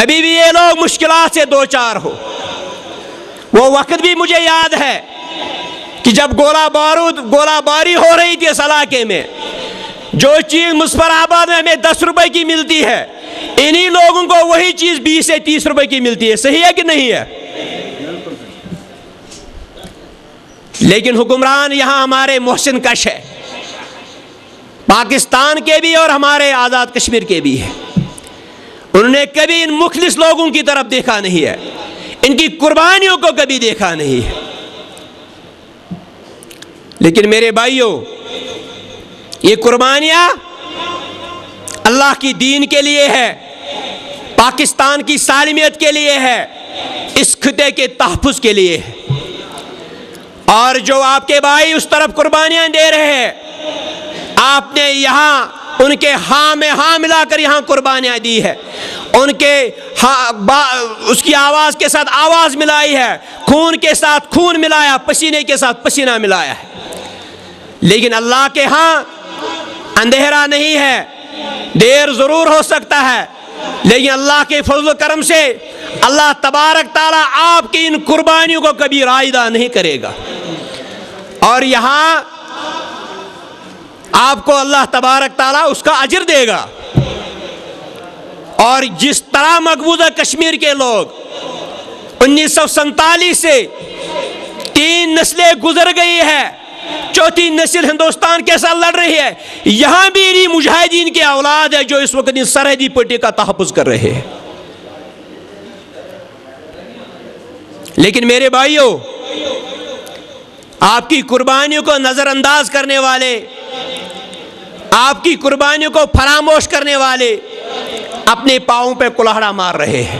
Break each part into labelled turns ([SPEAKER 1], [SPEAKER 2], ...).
[SPEAKER 1] ابھی بھی یہ لوگ مشکلات سے دو چار ہو۔ وہ وقت بھی مجھے یاد ہے کہ جب گولہ باری ہو رہی تھی اس علاقے میں، جو چیز مظفر آباد میں ہمیں 10 روپے کی ملتی ہے، انہی لوگوں کو وہی چیز 20 سے 30 روپے کی ملتی ہے۔ صحیح ہے کہ نہیں ہے؟ لیکن حکمران یہاں ہمارے محسن کش ہے، پاکستان کے بھی اور ہمارے آزاد کشمیر کے بھی ہے۔ انہوں نے کبھی ان مخلص لوگوں کی طرف دیکھا نہیں ہے، ان کی قربانیوں کو کبھی دیکھا نہیں ہے۔ لیکن میرے بھائیوں، یہ قربانیاں اللہ کی دین کے لیے ہے، پاکستان کی سالمیت کے لیے ہے، اس خطے کے تحفظ کے لیے ہے۔ اور جو آپ کے بھائی اس طرف قربانیاں دے رہے ہیں، آپ نے یہاں ان کے ہاں میں ہاں ملا کر یہاں قربانیاں دی ہے، ان کے اس کی آواز کے ساتھ آواز ملائی ہے، خون کے ساتھ خون ملایا، پسینے کے ساتھ پسینہ ملایا ہے۔ لیکن اللہ کے ہاں اندھیرا نہیں ہے، دیر ضرور ہو سکتا ہے، لیکن اللہ کے فضل و کرم سے اللہ تبارک تعالیٰ آپ کی ان قربانیوں کو کبھی رائدہ نہیں کرے گا، اور یہاں آپ کو اللہ تبارک تعالیٰ اس کا اجر دے گا۔ اور جس طرح مقبوضہ کشمیر کے لوگ 1947 سے 3 نسلیں گزر گئی ہے، 4تھی نسل ہندوستان کے ساتھ لڑ رہی ہے، یہاں بھی انہی مجاہدین کی اولاد ہے جو اس وقت اس سرحدی پٹی کا تحفظ کر رہے ہیں۔ لیکن میرے بھائیوں، آپ کی قربانیوں کو نظر انداز کرنے والے، آپ کی قربانیوں کو فراموش کرنے والے اپنے پاؤں پہ کلاہڑا مار رہے ہیں۔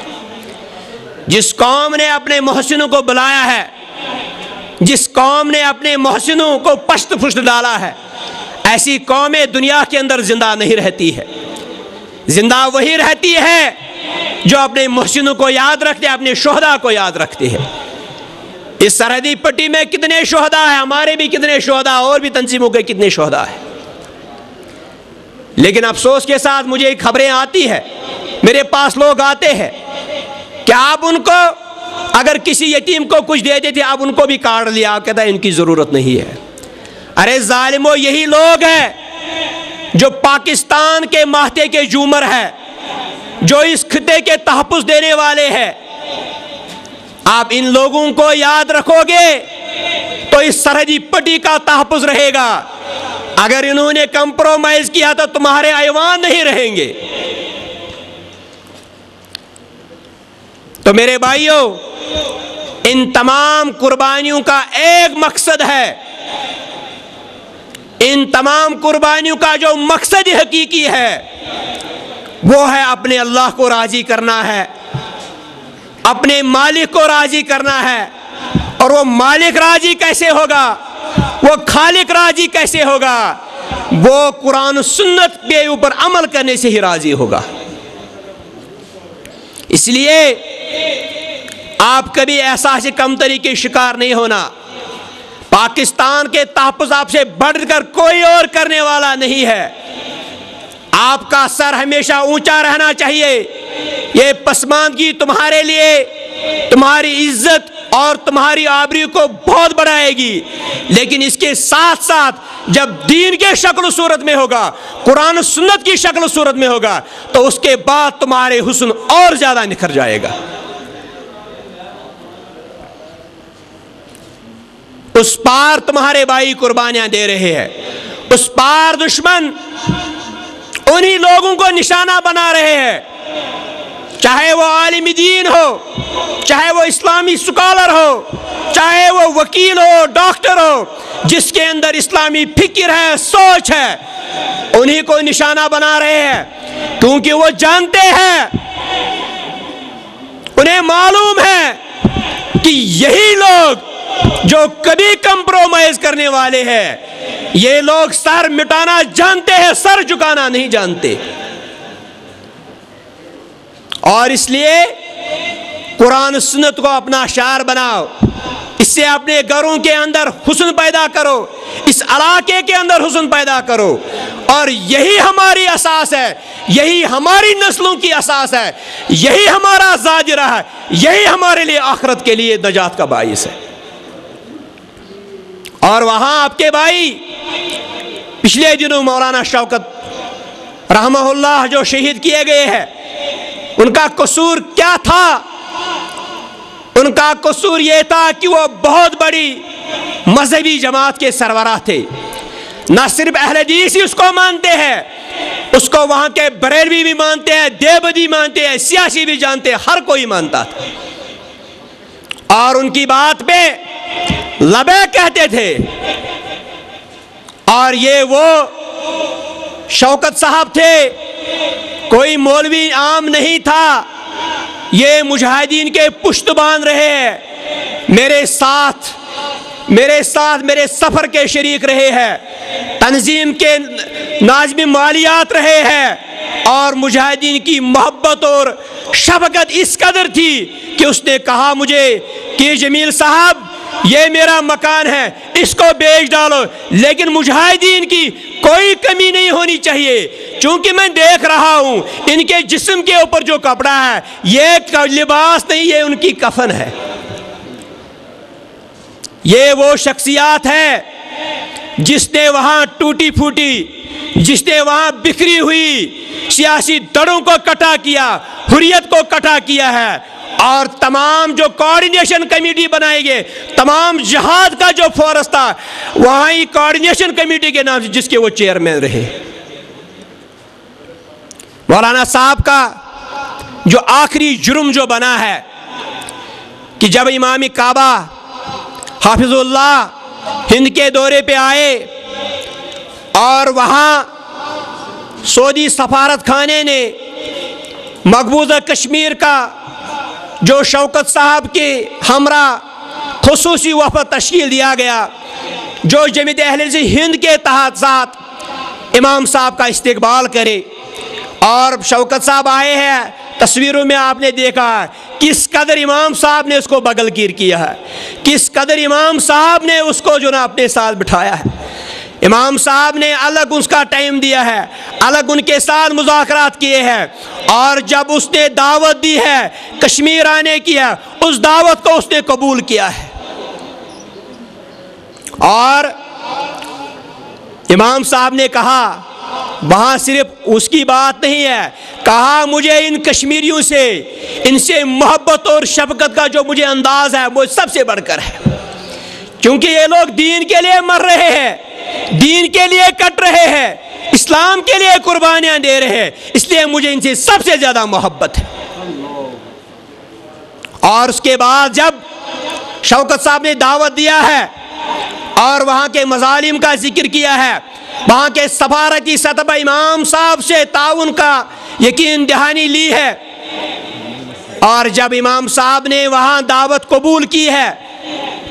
[SPEAKER 1] جس قوم نے اپنے محسنوں کو بلایا ہے، جس قوم نے اپنے محسنوں کو پشت پشت ڈالا ہے، ایسی قومیں دنیا کے اندر زندہ نہیں رہتی ہے۔ زندہ وہی رہتی ہے جو اپنے محسنوں کو یاد رکھتے، اپنے شہداء کو یاد رکھتے ہیں۔ اس سرحدی پٹی میں کتنے شہداء ہیں، ہمارے بھی کتنے شہداء، اور بھی تنظیموں کے کتنے شہداء ہیں۔ لیکن افسوس کے ساتھ مجھے خبریں آتی ہے، میرے پاس لوگ آتے ہیں کہ آپ ان کو اگر کسی یتیم کو کچھ دیتے تھے، آپ ان کو بھی کاٹ لیا، کہتا ہے ان کی ضرورت نہیں ہے۔ ارے ظالمو، یہی لوگ ہیں جو پاکستان کے ماہتے کے جومر ہے، جو اس خطے کے تحفظ دینے والے ہیں۔ آپ ان لوگوں کو یاد رکھو گے تو اس سرحدی پٹی کا تحفظ رہے گا۔ اگر انہوں نے کمپرومائز کیا تو تمہارے ایوان نہیں رہیں گے۔ تو میرے بھائیوں، ان تمام قربانیوں کا ایک مقصد ہے، ان تمام قربانیوں کا جو مقصد حقیقی ہے وہ ہے اپنے اللہ کو راضی کرنا ہے، اپنے مالک کو راضی کرنا ہے۔ اور وہ مالک راضی کیسے ہوگا، وہ خالق راضی کیسے ہوگا؟ وہ قرآن و سنت کے اوپر عمل کرنے سے ہی راضی ہوگا۔ اس لیے آپ کبھی احساس کمتری کے شکار نہیں ہونا۔ پاکستان کے تحفظ آپ سے بڑھ کر کوئی اور کرنے والا نہیں ہے۔ آپ کا سر ہمیشہ اونچا رہنا چاہیے۔ یہ پسماندگی تمہارے لیے تمہاری عزت اور تمہاری آبرو کو بہت بڑھائے گی، لیکن اس کے ساتھ ساتھ جب دین کے شکل و صورت میں ہوگا، قرآن و سنت کی شکل و صورت میں ہوگا، تو اس کے بعد تمہارے حسن اور زیادہ نکھر جائے گا۔ اس پار تمہارے بھائی قربانیاں دے رہے ہیں، اس پار دشمن انہی لوگوں کو نشانہ بنا رہے ہیں، چاہے وہ عالم دین ہو، چاہے وہ اسلامی سکالر ہو، چاہے وہ وکیل ہو، ڈاکٹر ہو، جس کے اندر اسلامی فکر ہے، سوچ ہے، انہی کو نشانہ بنا رہے ہیں، کیونکہ وہ جانتے ہیں، انہیں معلوم ہے کہ یہی لوگ جو کبھی کمپرومائز کرنے والے ہیں، یہ لوگ سر مٹانا جانتے ہیں، سر جھکانا نہیں جانتے۔ اور اس لیے قرآن سنت کو اپنا شعار بناؤ، اس سے اپنے گھروں کے اندر حسن پیدا کرو، اس علاقے کے اندر حسن پیدا کرو، اور یہی ہماری اساس ہے، یہی ہماری نسلوں کی اساس ہے، یہی ہمارا زاجرہ ہے، یہی ہمارے لیے آخرت کے لیے نجات کا باعث ہے۔ اور وہاں آپ کے بھائی پچھلے دنوں مولانا شوکت رحمہ اللہ جو شہید کیے گئے ہیں، ان کا قصور کیا تھا؟ ان کا قصور یہ تھا کہ وہ بہت بڑی مذہبی جماعت کے سربراہ تھے۔ نہ صرف اہل حدیث ہی اس کو مانتے ہیں، اس کو وہاں کے بریلوی بھی مانتے ہیں، دیوبندی مانتے ہیں، سیاسی بھی جانتے ہیں، ہر کوئی مانتا تھا۔ اور ان کی بات پہ لبیک کہتے تھے۔ اور یہ وہ شوکت صاحب تھے، کوئی مولوی عام نہیں تھا، یہ مجاہدین کے پشتبان رہے ہیں، میرے ساتھ میرے سفر کے شریک رہے ہیں، تنظیم کے ناظم مالیات رہے ہیں، اور مجاہدین کی محبت اور شفقت اس قدر تھی کہ اس نے کہا مجھے کہ جمیل صاحب یہ میرا مکان ہے، اس کو بیچ ڈالو، لیکن مجاہدین کی کوئی کمی نہیں ہونی چاہیے، چونکہ میں دیکھ رہا ہوں ان کے جسم کے اوپر جو کپڑا ہے یہ لباس نہیں، یہ ان کی کفن ہے۔ یہ وہ شخصیات ہے جس نے وہاں ٹوٹی پھوٹی، جس نے وہاں بکھری ہوئی سیاسی دڑوں کو کٹا کیا، حریت کو کٹا کیا ہے، اور تمام جو کوارڈینیشن کمیٹی بنائی گئے، تمام جہاد کا جو فورس تھا وہاں ہی کوارڈینیشن کمیٹی کے نام سے جس کے وہ چیئرمین رہے۔ مولانا صاحب کا جو آخری جرم جو بنا ہے کہ جب امام کعبہ حافظ اللہ ہند کے دورے پہ آئے اور وہاں سعودی سفارت خانے نے مقبوضہ کشمیر کا جو شوکت صاحب کے ہمراہ خصوصی وفد تشکیل دیا گیا جو جمعیت اہل ہند کے تحت ساتھ امام صاحب کا استقبال کرے، اور شوکت صاحب آئے ہیں، تصویروں میں آپ نے دیکھا کس قدر امام صاحب نے اس کو بغل گیر کیا ہے، کس قدر امام صاحب نے اس کو جو نا اپنے ساتھ بٹھایا ہے۔ امام صاحب نے الگ اس کا ٹائم دیا ہے، الگ ان کے ساتھ مذاکرات کیے ہیں، اور جب اس نے دعوت دی ہے کشمیر آنے کی ہے، اس دعوت کو اس نے قبول کیا ہے۔ اور امام صاحب نے کہا وہاں صرف اس کی بات نہیں ہے، کہا مجھے ان کشمیریوں سے، ان سے محبت اور شفقت کا جو مجھے انداز ہے وہ سب سے بڑھ کر ہے، کیونکہ یہ لوگ دین کے لیے مر رہے ہیں، دین کے لیے کٹ رہے ہیں، اسلام کے لیے قربانیاں دے رہے ہیں، اس لیے مجھے ان سے سب سے زیادہ محبت ہے۔ اور اس کے بعد جب شوکت صاحب نے دعوت دیا ہے اور وہاں کے مظالم کا ذکر کیا ہے، وہاں کے سفارتی سطح پر امام صاحب سے تعاون کا یقین دہانی لی ہے، اور جب امام صاحب نے وہاں دعوت قبول کی ہے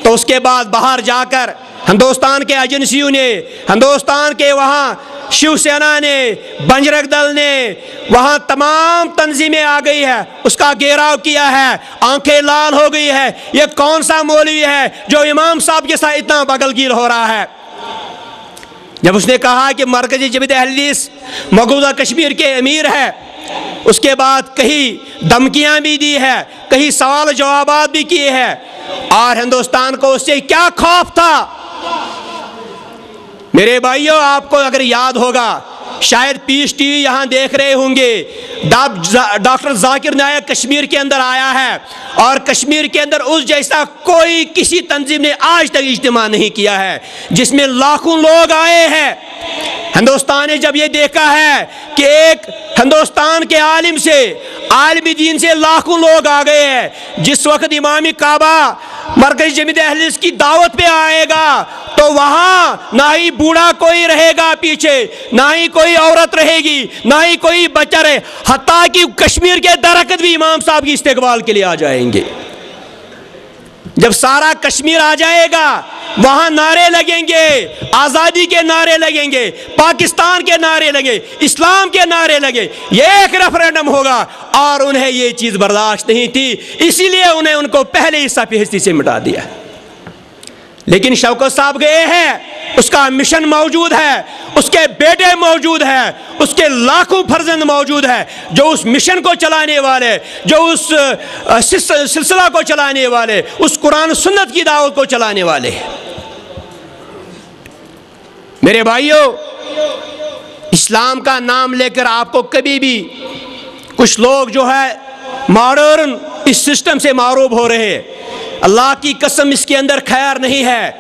[SPEAKER 1] تو اس کے بعد باہر جا کر ہندوستان کے ایجنسیوں نے، ہندوستان کے وہاں شیو سینا نے، بجرنگ دل نے، وہاں تمام تنظیمیں آ گئی ہے، اس کا گھیراؤ کیا ہے، آنکھیں لال ہو گئی ہے، یہ کون سا مولوی ہے جو امام صاحب کے ساتھ اتنا بغل گیر ہو رہا ہے۔ جب اس نے کہا کہ مرکزی جمعیت اہل حدیث مقبوضہ کشمیر کے امیر ہے، اس کے بعد کہیں دھمکیاں بھی دی ہے، کہیں سوال جوابات بھی کیے ہیں، اور ہندوستان کو اس سے کیا خوف تھا؟ میرے بھائیوں آپ کو اگر یاد ہوگا، شاید پیس ٹی وی یہاں دیکھ رہے ہوں گے، ڈاکٹر ذاکر نائک کشمیر کے اندر آیا ہے، اور کشمیر کے اندر اس جیسا کوئی کسی تنظیم نے آج تک اجتماع نہیں کیا ہے جس میں لاکھوں لوگ آئے ہیں۔ ہندوستان نے جب یہ دیکھا ہے کہ ایک ہندوستان کے عالم سے، عالم دین سے لاکھوں لوگ آ گئے ہیں، جس وقت امام کعبہ مرکزی جمعیت اہل حدیث کی دعوت پہ آئے گا تو وہاں نہ ہی بوڑھا کوئی رہے گا پیچھے، نہ ہی کوئی عورت رہے گی، نہ ہی کوئی بچہ رہے، حتیٰ کہ کشمیر کے درخت بھی امام صاحب کی استقبال کے لیے آ جائیں گے۔ جب سارا کشمیر آ جائے گا وہاں نعرے لگیں گے، آزادی کے نعرے لگیں گے، پاکستان کے نعرے لگیں، اسلام کے نعرے لگیں، یہ ایک ریفرینڈم ہوگا، اور انہیں یہ چیز برداشت نہیں تھی، اسی لیے انہیں ان کو پہلے ہی صفحے سے مٹا دیا۔ لیکن شوکت صاحب گئے ہیں اس کا مشن موجود ہے، اس کے بیٹے موجود ہیں، اس کے لاکھوں فرزند موجود ہیں جو اس مشن کو چلانے والے، جو اس سلسلہ کو چلانے والے، اس قرآن سنت کی دعوت کو چلانے والے ہیں۔ میرے بھائیوں، اسلام کا نام لے کر آپ کو کبھی بھی کچھ لوگ جو ہے ماڈرن اس سسٹم سے معروف ہو رہے ہیں، اللہ کی قسم اس کے اندر خیر نہیں ہے۔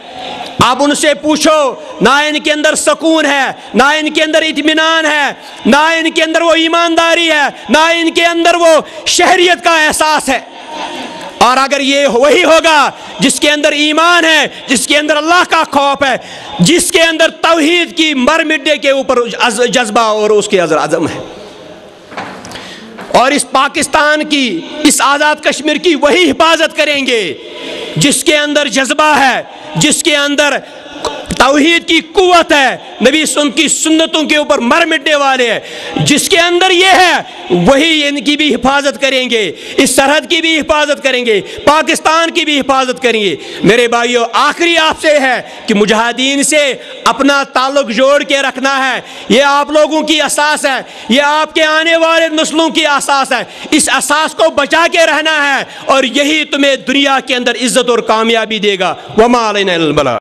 [SPEAKER 1] آپ ان سے پوچھو، نہ ان کے اندر سکون ہے، نہ ان کے اندر اطمینان ہے، نہ ان کے اندر وہ ایمانداری ہے، نہ ان کے اندر وہ شہریت کا احساس ہے۔ اور اگر یہ وہی ہوگا جس کے اندر ایمان ہے، جس کے اندر اللہ کا خوف ہے، جس کے اندر توحید کی مر مٹنے کے اوپر جذبہ اور اس کے عزم ہے، اور اس پاکستان کی، اس آزاد کشمیر کی وہی حفاظت کریں گے جس کے اندر جذبہ ہے، جس کے اندر توحید کی قوت ہے، نبی ان کی سنتوں کے اوپر مر مٹنے والے ہیں، جس کے اندر یہ ہے وہی ان کی بھی حفاظت کریں گے، اس سرحد کی بھی حفاظت کریں گے، پاکستان کی بھی حفاظت کریں گے۔ میرے بھائیوں، آخری آپ سے ہے کہ مجاہدین سے اپنا تعلق جوڑ کے رکھنا ہے۔ یہ آپ لوگوں کی اساس ہے، یہ آپ کے آنے والے نسلوں کی اساس ہے، اس اساس کو بچا کے رہنا ہے، اور یہی تمہیں دنیا کے اندر عزت اور کامیابی دے گا۔ وما علینا الا البلاغ۔